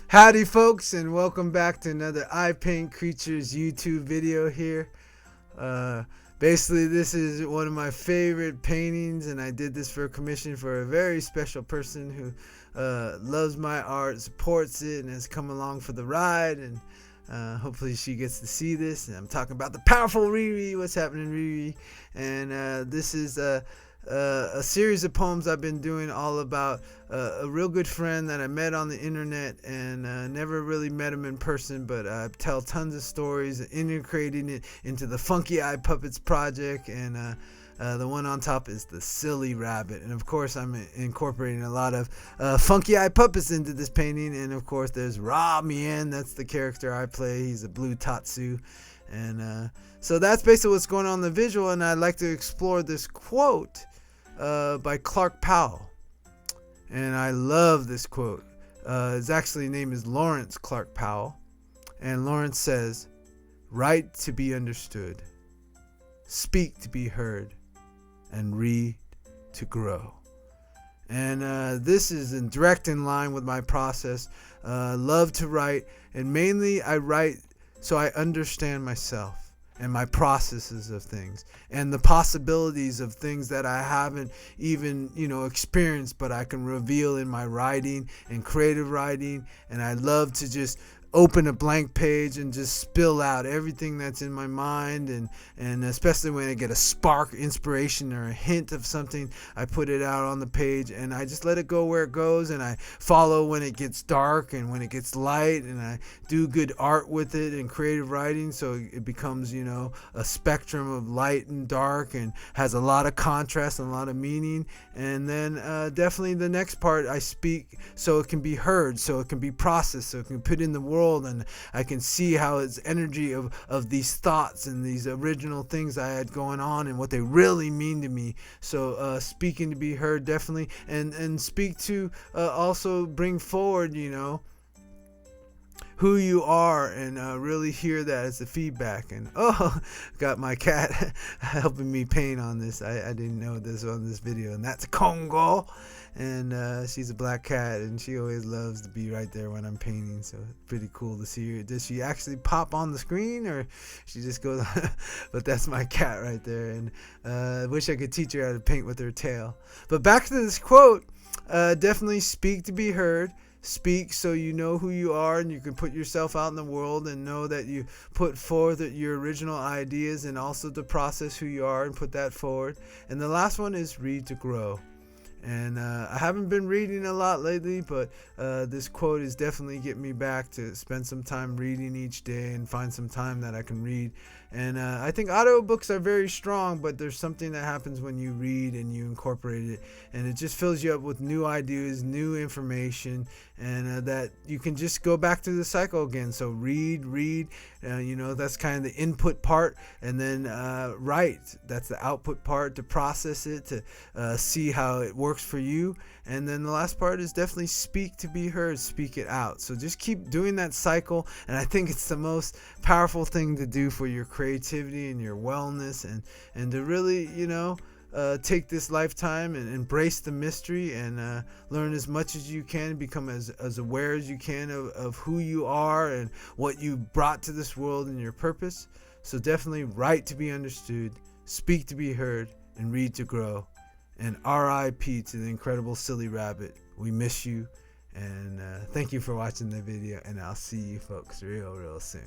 Howdy folks, and welcome back to another Ipaintcreatures YouTube video here. Basically this is one of my favorite paintings, and I did this for a commission for a very special person who loves my art, supports it, and has come along for the ride, and hopefully she gets to see this. And I'm talking about the powerful Riri. What's happening, Riri? And this is a series of poems I've been doing all about a real good friend that I met on the internet, and never really met him in person, but I tell tons of stories, integrating it into the Funkyipuppets project, and the one on top is the silly rabbit. And of course I'm incorporating a lot of Funkyipuppets into this painting. And of course there's Ra Mien, that's the character I play. He's a blue tatsu. And so that's basically what's going on in the visual, and I'd like to explore this quote by Clark Powell. And I love this quote. His actually name is Lawrence Clark Powell. And Lawrence says, "Write to be understood, speak to be heard, and read to grow." And this is in direct in line with my process. Love to write, and mainly I write so I understand myself and my processes of things, and the possibilities of things that I haven't even experienced, but I can reveal in my writing and creative writing. And I love to just open a blank page and just spill out everything that's in my mind, and especially when I get a spark, inspiration, or a hint of something, I put it out on the page, and I just let it go where it goes, and I follow when it gets dark and when it gets light, and I do good art with it and creative writing, so it becomes a spectrum of light and dark, and has a lot of contrast and a lot of meaning. And then definitely the next part, I speak so it can be heard, so it can be processed, so it can put in the world, and I can see how it's energy of these thoughts and these original things I had going on and what they really mean to me. So speaking to be heard, definitely, and speak to also bring forward who you are, and really hear that as the feedback. And got my cat helping me paint on this. I didn't know this on this video, and that's Congo. And she's a black cat, and she always loves to be right there when I'm painting, so it's pretty cool to see her. Does she actually pop on the screen, or she just goes but that's my cat right there. And I wish I could teach her how to paint with her tail. But back to this quote, definitely speak to be heard. Speak so you know who you are, and you can put yourself out in the world and know that you put forth your original ideas, and also to process who you are and put that forward. And the last one is read to grow. And I haven't been reading a lot lately, but this quote is definitely getting me back to spend some time reading each day and find some time that I can read. And I think audiobooks are very strong, but there's something that happens when you read and you incorporate it, and it just fills you up with new ideas, new information, and that you can just go back to the cycle again. So read, that's kind of the input part, and then write, that's the output part, to process it, to see how it works for you. And then the last part is definitely speak to be heard, speak it out. So just keep doing that cycle, and I think it's the most powerful thing to do for your creativity and your wellness, and to really take this lifetime and embrace the mystery, and learn as much as you can, become as aware as you can of who you are and what you brought to this world and your purpose. So definitely write to be understood, speak to be heard, and read to grow. And RIP to the incredible silly rabbit. We miss you, and thank you for watching the video, and I'll see you folks real soon.